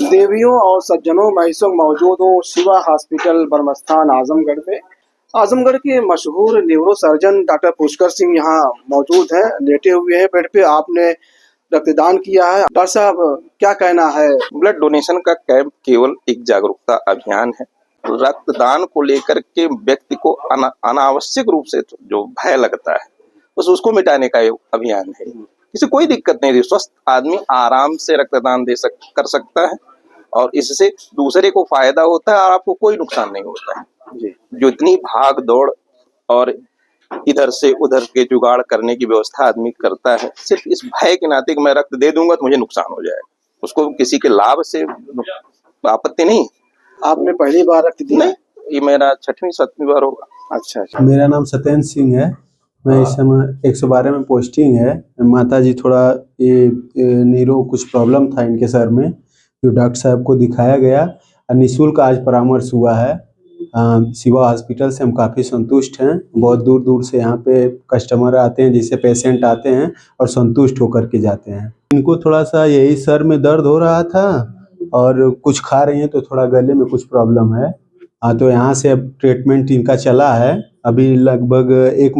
देवियों और सज्जनों, मैं इस वक्त मौजूद हूँ शिवा हॉस्पिटल बरमस्थान आजमगढ़ में। आजमगढ़ के मशहूर neuro surgeon doctor Pushkar Singh यहाँ मौजूद हैं, लेटे हुए हैं बेड पे। आपने रक्तदान किया है, डॉक्टर साहब क्या कहना है? ब्लड डोनेशन का कैंप केवल एक जागरूकता अभियान है। रक्तदान को लेकर के व्यक्ति को अनावश्यक रूप से जो भय लगता है उसको मिटाने का अभियान है। किसी कोई दिक्कत नहीं, स्वस्थ आदमी आराम से रक्तदान कर सकता है और इससे दूसरे को फायदा होता है और आपको कोई नुकसान नहीं होता है। जो इतनी भाग दौड़ और इधर से उधर के जुगाड़ करने की व्यवस्था आदमी करता है सिर्फ इस भय के नाते कि मैं रक्त दे दूंगा तो मुझे नुकसान हो जाएगा, उसको किसी के लाभ से आपत्ति नहीं। आपने पहली बार रक्त दिया? नहीं, ये मेरा 6वीं 7वीं बार होगा। अच्छा। मेरा नाम सत्येंद्र सिंह है। मैं इस समय 112 में पोस्टिंग है। माता जी थोड़ा ये नीरो कुछ प्रॉब्लम था इनके सर में, जो डॉक्टर साहब को दिखाया गया और निःशुल्क आज परामर्श हुआ है। शिवा हॉस्पिटल से हम काफ़ी संतुष्ट हैं। बहुत दूर दूर से यहाँ पे कस्टमर आते हैं, जिससे पेशेंट आते हैं और संतुष्ट होकर के जाते हैं। इनको थोड़ा सा यही सर में दर्द हो रहा था और कुछ खा रही हैं तो थोड़ा गले में कुछ प्रॉब्लम है। तो यहाँ से अब ट्रीटमेंट इनका चला है, अभी लगभग 1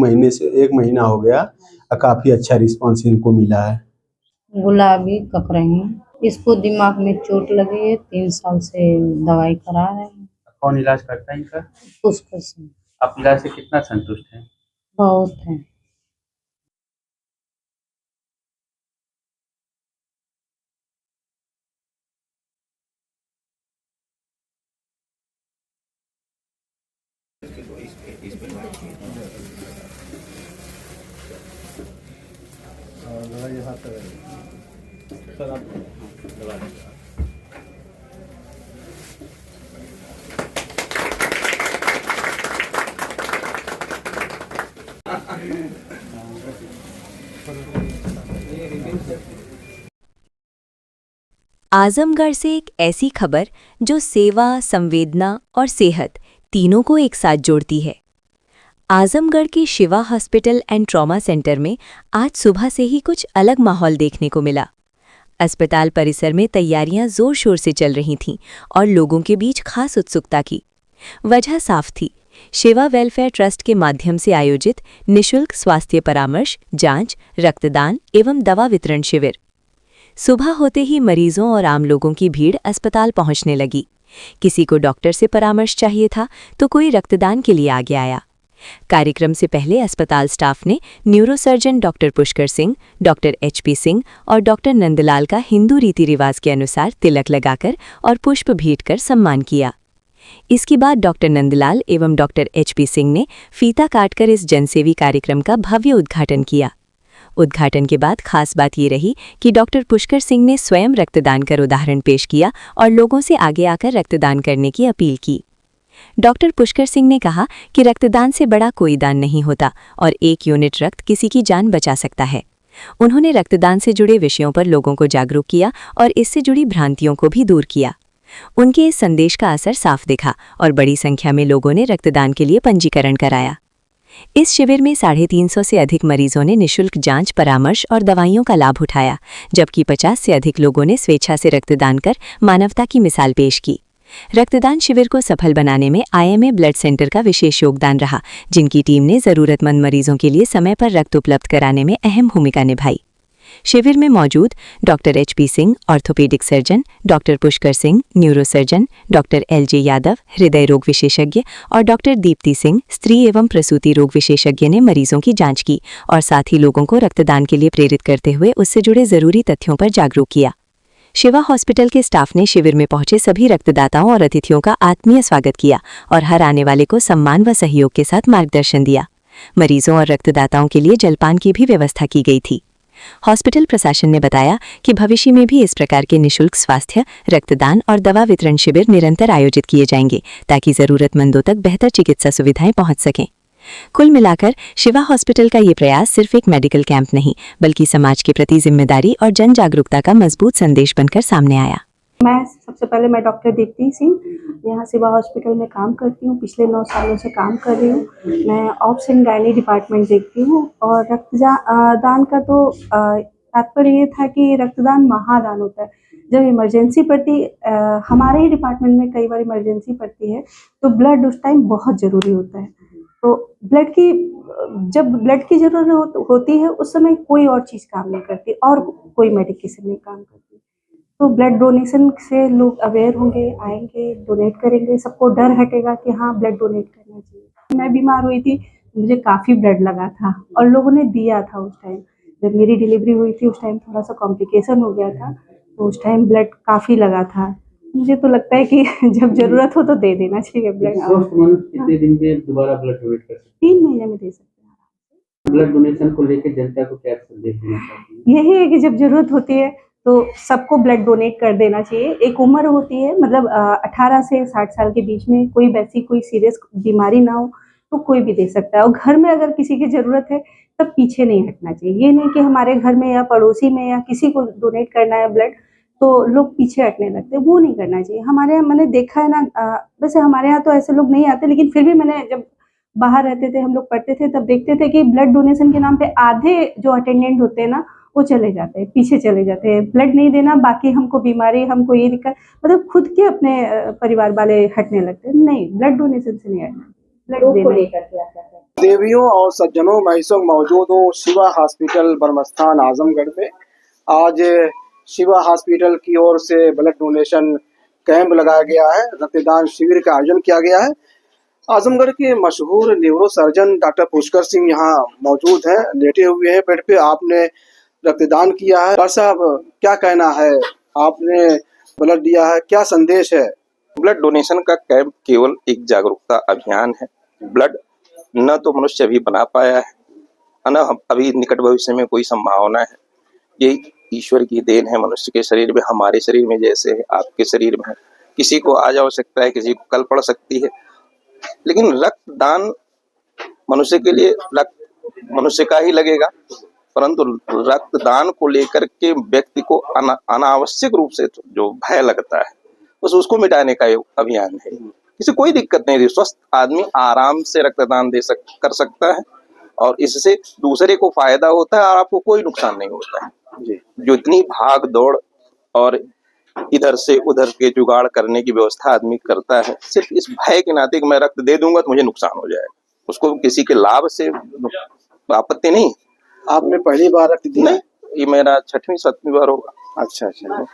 महीना हो गया और काफ़ी अच्छा रिस्पांस इनको मिला है। गुलाबी कप रही हैं, इसको दिमाग में चोट लगी है, 3 साल से दवाई करा रहे हैं। कौन इलाज करता है इनका? पुष्कर सिंह। आप इलाज से कितना संतुष्ट हैं? बहुत है। आजमगढ़ से एक ऐसी खबर जो सेवा, संवेदना और सेहत तीनों को एक साथ जोड़ती है। आजमगढ़ के Shiva hospital and trauma centre में आज सुबह से ही कुछ अलग माहौल देखने को मिला। अस्पताल परिसर में तैयारियां जोर शोर से चल रही थीं और लोगों के बीच खास उत्सुकता की वजह साफ थी। शिवा वेलफेयर ट्रस्ट के माध्यम से आयोजित निःशुल्क स्वास्थ्य परामर्श, जांच, रक्तदान एवं दवा वितरण शिविर। सुबह होते ही मरीजों और आम लोगों की भीड़ अस्पताल पहुंचने लगी। किसी को डॉक्टर से परामर्श चाहिए था तो कोई रक्तदान के लिए आगे आया। कार्यक्रम से पहले अस्पताल स्टाफ ने neurosurgeon doctor Pushkar Singh, doctor HP Singh और डॉक्टर नंदलाल का हिंदू रीति रिवाज के अनुसार तिलक लगाकर और पुष्प भेंट कर सम्मान किया। इसके बाद डॉक्टर नंदलाल एवं डॉक्टर HP सिंह ने फीता काटकर इस जनसेवी कार्यक्रम का भव्य उद्घाटन किया। उद्घाटन के बाद खास बात ये रही कि डॉक्टर पुष्कर सिंह ने स्वयं रक्तदान कर उदाहरण पेश किया और लोगों से आगे आकर रक्तदान करने की अपील की। डॉक्टर पुष्कर सिंह ने कहा कि रक्तदान से बड़ा कोई दान नहीं होता और 1 यूनिट रक्त किसी की जान बचा सकता है। उन्होंने रक्तदान से जुड़े विषयों पर लोगों को जागरूक किया और इससे जुड़ी भ्रांतियों को भी दूर किया। उनके इस संदेश का असर साफ दिखा और बड़ी संख्या में लोगों ने रक्तदान के लिए पंजीकरण कराया। इस शिविर में 350 से अधिक मरीजों ने निःशुल्क जांच, परामर्श और दवाइयों का लाभ उठाया, जबकि 50 से अधिक लोगों ने स्वेच्छा से रक्तदान कर मानवता की मिसाल पेश की। रक्तदान शिविर को सफल बनाने में IMA ब्लड सेंटर का विशेष योगदान रहा, जिनकी टीम ने जरूरतमंद मरीजों के लिए समय पर रक्त उपलब्ध कराने में अहम भूमिका निभाई। शिविर में मौजूद doctor HP Singh, orthopaedic surgeon, doctor Pushkar Singh, neurosurgeon, doctor LJ Yadav, हृदय रोग विशेषज्ञ और डॉक्टर दीप्ति सिंह, स्त्री एवं प्रसूति रोग विशेषज्ञ ने मरीजों की जांच की और साथ ही लोगों को रक्तदान के लिए प्रेरित करते हुए उससे जुड़े जरूरी तथ्यों पर जागरूक किया। शिवा हॉस्पिटल के स्टाफ ने शिविर में पहुंचे सभी रक्तदाताओं और अतिथियों का आत्मीय स्वागत किया और हर आने वाले को सम्मान व सहयोग के साथ मार्गदर्शन दिया। मरीजों और रक्तदाताओं के लिए जलपान की भी व्यवस्था की गई थी। हॉस्पिटल प्रशासन ने बताया कि भविष्य में भी इस प्रकार के निःशुल्क स्वास्थ्य, रक्तदान और दवा वितरण शिविर निरंतर आयोजित किए जाएंगे ताकि जरूरतमंदों तक बेहतर चिकित्सा सुविधाएं पहुंच सकें। कुल मिलाकर शिवा हॉस्पिटल का ये प्रयास सिर्फ एक मेडिकल कैंप नहीं, बल्कि समाज के प्रति जिम्मेदारी और जन जागरूकता का मजबूत संदेश बनकर सामने आया। सबसे पहले मैं डॉक्टर दीप्ति सिंह यहाँ शिवा हॉस्पिटल में काम करती हूँ। पिछले 9 सालों से काम कर रही हूँ। मैं ऑब्स एंड गायनी डिपार्टमेंट देखती हूँ और रक्तदान का तो तात्पर्य ये था कि रक्तदान महादान होता है। जब इमरजेंसी पड़ती हमारे ही डिपार्टमेंट में कई बार इमरजेंसी पड़ती है तो ब्लड उस टाइम बहुत ज़रूरी होता है। तो जब ब्लड की ज़रूरत होती है उस समय कोई और चीज़ काम नहीं करती और कोई मेडिकेशन नहीं काम करती। तो ब्लड डोनेशन से लोग अवेयर होंगे, आएंगे, डोनेट करेंगे, सबको डर हटेगा कि हाँ ब्लड डोनेट करना चाहिए। मैं बीमार हुई थी, मुझे काफ़ी ब्लड लगा था और लोगों ने दिया था उस टाइम। जब मेरी डिलीवरी हुई थी उस टाइम थोड़ा सा कॉम्प्लिकेशन हो गया था, तो उस टाइम ब्लड काफ़ी लगा था। मुझे तो लगता है कि जब ज़रूरत हो तो दे देना चाहिए ब्लड। स्वस्थ मनुष्य कितने दिन में दोबारा ब्लड डोनेट कर सकते 3 महीने में दे सकते हैं। हैं? ब्लड डोनेशन को लेकर जनता को क्या संदेश देना चाहती हैं? यही है कि जब ज़रूरत होती है तो सबको ब्लड डोनेट कर देना चाहिए। एक उम्र होती है, मतलब 18 से 60 साल के बीच में कोई सीरियस बीमारी ना हो तो कोई भी दे सकता है और घर में अगर किसी की ज़रूरत है तब पीछे नहीं हटना चाहिए। ये नहीं कि हमारे घर में या पड़ोसी में या किसी को डोनेट करना है ब्लड तो लोग पीछे हटने लगते हैं, वो नहीं करना चाहिए। हमारे यहाँ मैंने देखा है ना, वैसे हमारे यहाँ तो ऐसे लोग नहीं आते, लेकिन फिर भी मैंने जब बाहर रहते थे, हम लोग पढ़ते थे, तब देखते थे कि ब्लड डोनेशन के नाम पे आधे जो अटेंडेंट होते हैं ना वो चले जाते हैं, पीछे चले जाते हैं। ब्लड नहीं देना, बाकी हमको बीमारी, हमको ये दिक्कत, मतलब खुद के अपने परिवार वाले हटने लगते हैं। नहीं, ब्लड डोनेशन से नहीं हटना, ब्लड देना। देवियों और सज्जनों, मैं इस वक्त मौजूद हूँ शिवा हॉस्पिटल बरमस्थान आजमगढ़ में। आज शिवा हॉस्पिटल की ओर से ब्लड डोनेशन कैंप लगाया गया है, रक्तदान शिविर का आयोजन किया गया है। आजमगढ़ के मशहूर neuro surgeon doctor Pushkar Singh यहाँ मौजूद हैं, लेटे हुए हैं बेड पे। आपने रक्तदान किया है, डॉक्टर साहब क्या कहना है? आपने ब्लड दिया है, क्या संदेश है? ब्लड डोनेशन का कैंप केवल एक जागरूकता अभियान है। ब्लड न तो मनुष्य अभी बना पाया है, न अभी निकट भविष्य में कोई संभावना है। ये ईश्वर की देन है। मनुष्य के शरीर में, हमारे शरीर में जैसे है, आपके शरीर में है, किसी को आज आवश्यकता है, किसी को कल पड़ सकती है। लेकिन रक्तदान मनुष्य के लिए रक्त मनुष्य का ही लगेगा, परंतु रक्तदान को लेकर के व्यक्ति को अनावश्यक रूप से जो भय लगता है बस उसको मिटाने का अभियान है। किसी कोई दिक्कत नहीं है, स्वस्थ आदमी आराम से रक्तदान कर सकता है और इससे दूसरे को फायदा होता है और आपको कोई नुकसान नहीं होता है। जो इतनी भाग दौड़ और इधर से उधर के जुगाड़ करने की व्यवस्था आदमी करता है सिर्फ इस भय के नाते कि मैं रक्त दे दूंगा तो मुझे नुकसान हो जाएगा, उसको किसी के लाभ से आपत्ति नहीं। आपने पहली बार रक्त दिया? नहीं, ये मेरा 6वीं 7वीं बार होगा। अच्छा,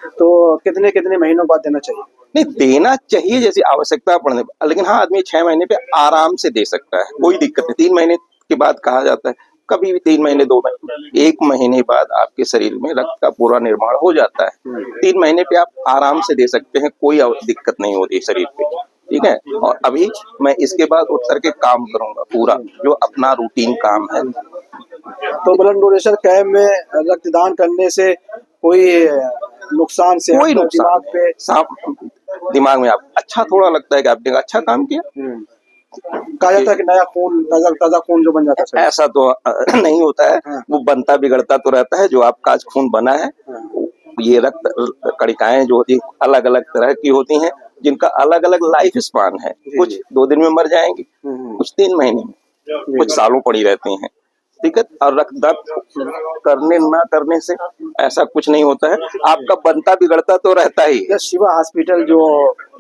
तो कितने कितने महीनों बाद देना चाहिए? नहीं, देना चाहिए जैसी आवश्यकता पड़ने पर, लेकिन हाँ आदमी 6 महीने पे आराम से दे सकता है, कोई दिक्कत नहीं। 3 महीने के बाद कहा जाता है, कभी भी 3 महीने 2 महीने 1 महीने बाद आपके शरीर में रक्त का पूरा निर्माण हो जाता है। 3 महीने पे आप आराम से दे सकते हैं, कोई दिक्कत नहीं होती शरीर पे, ठीक है। और अभी मैं इसके बाद उठ करके काम करूंगा पूरा जो अपना रूटीन काम है। तो ब्लड डोनेशन कैंप में रक्तदान करने से कोई नुकसान से कोई नुकसान दिमाग पे दिमाग में आप अच्छा थोड़ा लगता है कि आपने अच्छा काम किया। कहा जाता है कि नया खून, ताजा खून जो बन जाता है, ऐसा तो नहीं होता है। वो बनता बिगड़ता तो रहता है। जो आपका आज खून बना है, ये रक्त कणिकाएं जो होती है अलग अलग तरह की होती हैं, जिनका अलग अलग लाइफ स्पान है। कुछ 2 दिन में मर जाएंगी, कुछ 3 महीने में, कुछ सालों पड़ी रहती हैं, ठीक है। और रक्तदान करने ना करने से ऐसा कुछ नहीं होता है, आपका बनता बिगड़ता तो रहता ही। शिवा हॉस्पिटल जो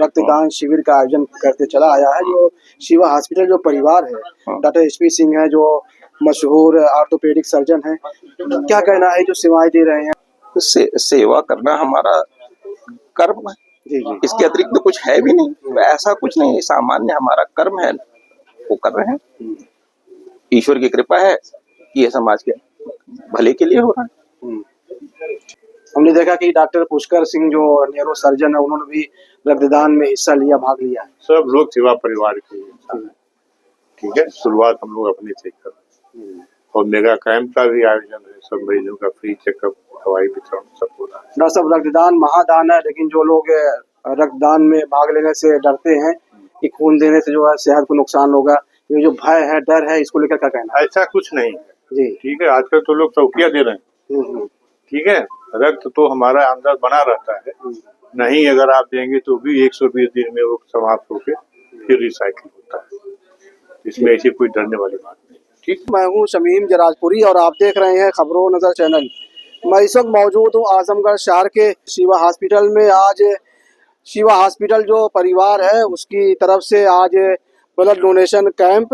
रक्तदान शिविर का आयोजन करते चला आया है, जो शिवा हॉस्पिटल जो परिवार है, डॉक्टर HP सिंह है जो मशहूर ऑर्थोपेडिक सर्जन है, क्या कहना है जो सेवाएं दे रहे हैं? सेवा करना हमारा कर्म है, इसके अतिरिक्त तो कुछ है भी नहीं। ऐसा कुछ नहीं, सामान्य हमारा कर्म है, वो कर रहे हैं। ईश्वर की कृपा है कि ये समाज के भले के लिए हो रहा है। हमने देखा कि डॉक्टर पुष्कर सिंह जो न्यूरो सर्जन है, उन्होंने भी रक्तदान में हिस्सा लिया, भाग लिया। सब लोग सेवा परिवार के इंसान है, ठीक है। शुरुआत हम लोग अपने से कर, और मेगा कैंप का भी आयोजन है, सब मरीजों का फ्री चेकअप, दवाई वितरण सब हो रहा है। डॉक्टर साहब, रक्तदान महादान है, लेकिन जो लोग रक्तदान में भाग लेने से डरते हैं कि खून देने से जो है सेहत को नुकसान होगा, ये जो भय है, डर है, इसको लेकर क्या कहना? ऐसा कुछ नहीं है जी, ठीक है। आजकल तो लोग चौकिया दे रहे हैं, ठीक है। रक्त तो हमारा अंदर बना रहता है, नहीं अगर आप देंगे तो भी 120 दिन में वो समाप्त होकर फिर रिसाइकिल होता है, इसमें ऐसी कोई डरने वाली बात नहीं, ठीक। मैं हूँ शमीम जराजपुरी और आप देख रहे हैं खबरों नजर चैनल। मैं इस वक्त मौजूद हूँ आजमगढ़ शहर के शिवा हॉस्पिटल में। आज शिवा हॉस्पिटल जो परिवार है उसकी तरफ से आज ब्लड डोनेशन कैंप,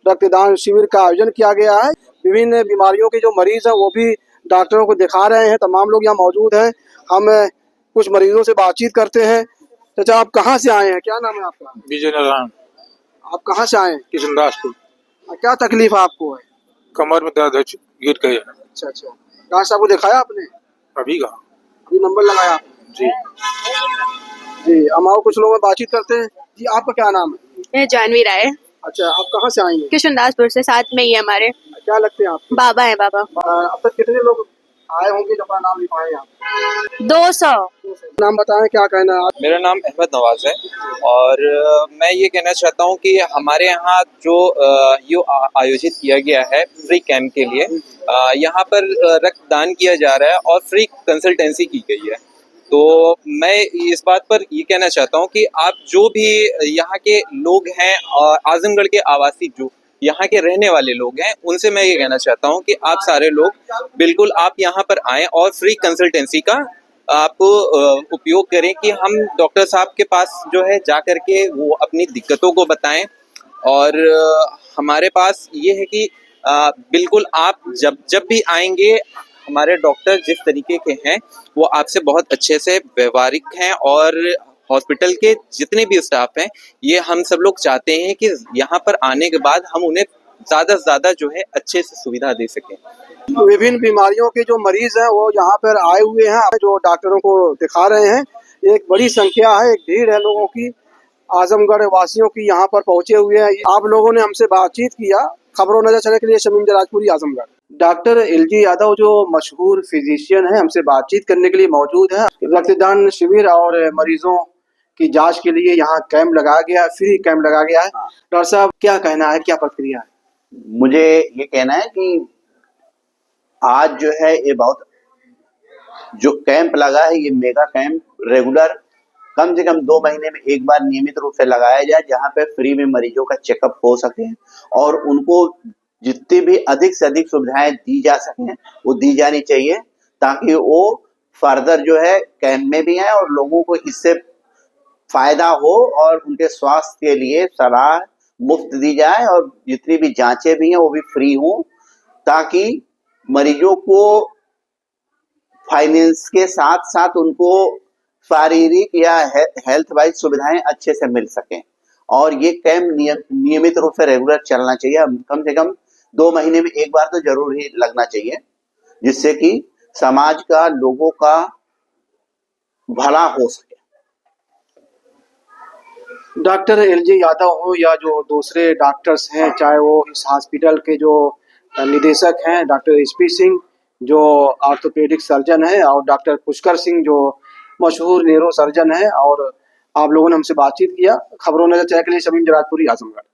रक्तदान शिविर का आयोजन किया गया है। विभिन्न बीमारियों के जो मरीज हैं वो भी डॉक्टरों को दिखा रहे हैं। तमाम लोग यहाँ मौजूद हैं। हम कुछ मरीजों से बातचीत करते हैं। चाचा, आप कहाँ से आए हैं? क्या नाम है आपका? विजय नारायण, आप कहाँ से आए हैं? किशनदासपुर। क्या तकलीफ आपको है? कमर में दर्द है, गिर गए। अच्छा अच्छा, डॉक्टर साहब को दिखाया आपने? अभी कहा अभी नंबर लगाया आपने? जी जी, हम और कुछ लोगों में बातचीत करते हैं। जी, आपका क्या नाम है? मैं जानवी राय। अच्छा, आप कहाँ से आई हैं? किशनदासपुर से, साथ में ही है हमारे। क्या लगते हैं आपके? बाबा है बाबा। अब तक कितने लोग आए होंगे जो अपना नाम लिखवाए आप? 200। नाम बताएं, क्या कहना है? मेरा नाम अहमद नवाज है और मैं ये कहना चाहता हूँ कि हमारे यहाँ जो ये आयोजित किया गया है फ्री कैंप के लिए, यहाँ पर रक्तदान किया जा रहा है और फ्री कंसल्टेंसी की गई है। तो मैं इस बात पर ये कहना चाहता हूँ कि आप जो भी यहाँ के लोग हैं और आजमगढ़ के आवासी जो यहाँ के रहने वाले लोग हैं, उनसे मैं ये कहना चाहता हूँ कि आप सारे लोग बिल्कुल आप यहाँ पर आएँ और फ्री कंसल्टेंसी का आप उपयोग करें कि हम डॉक्टर साहब के पास जो है जा कर के वो अपनी दिक्कतों को बताएं। और हमारे पास ये है कि बिल्कुल आप जब भी आएंगे, हमारे डॉक्टर जिस तरीके के हैं वो आपसे बहुत अच्छे से व्यवहारिक हैं और हॉस्पिटल के जितने भी स्टाफ हैं, ये हम सब लोग चाहते हैं कि यहाँ पर आने के बाद हम उन्हें ज़्यादा से ज़्यादा जो है अच्छे से सुविधा दे सकें। विभिन्न बीमारियों के जो मरीज हैं वो यहाँ पर आए हुए हैं, जो डॉक्टरों को दिखा रहे हैं। एक बड़ी संख्या है, एक भीड़ है लोगों की, आजमगढ़ वासियों की यहाँ पर पहुंचे हुए हैं। आप लोगों ने हमसे बातचीत किया। खबरों नजर चले के लिए शमीम जराजपुरी, आजमगढ़। डॉक्टर एलजी यादव जो मशहूर फिजिशियन है, हमसे बातचीत करने के लिए मौजूद है। रक्तदान शिविर और मरीजों की जांच के लिए यहाँ कैंप लगाया गया है, फ्री कैंप लगाया गया है। डॉक्टर साहब, क्या कहना है, क्या प्रतिक्रिया है? मुझे ये कहना है कि आज जो है ये बहुत जो कैंप लगा है, ये मेगा कैंप रेगुलर कम से कम 2 महीने में एक बार नियमित रूप से लगाया जाए, जहाँ पे फ्री में मरीजों का चेकअप हो सके और उनको जितनी भी अधिक से अधिक सुविधाएं दी जा सकें वो दी जानी चाहिए, ताकि वो फर्दर जो है कैंप में भी आए और लोगों को इससे फायदा हो और उनके स्वास्थ्य के लिए सलाह मुफ्त दी जाए और जितनी भी जांचें भी हैं वो भी फ्री हों, ताकि मरीजों को फाइनेंस के साथ साथ उनको शारीरिक या हेल्थ वाइज सुविधाएं अच्छे से मिल सकें। और ये कैंप नियमित रूप से रेगुलर चलना चाहिए। कम से कम 2 महीने में एक बार तो जरूर ही लगना चाहिए, जिससे कि समाज का, लोगों का भला हो सके। डॉक्टर एलजी यादव हो या जो दूसरे डॉक्टर्स हैं, चाहे वो इस हॉस्पिटल के जो निदेशक हैं डॉक्टर एसपी सिंह जो ऑर्थोपेडिक सर्जन है, और डॉक्टर पुष्कर सिंह जो मशहूर न्यूरो सर्जन है, और आप लोगों ने हमसे बातचीत किया। खबरों नजर चैनल के लिए शमीम जराजपुरी, आजमगढ़।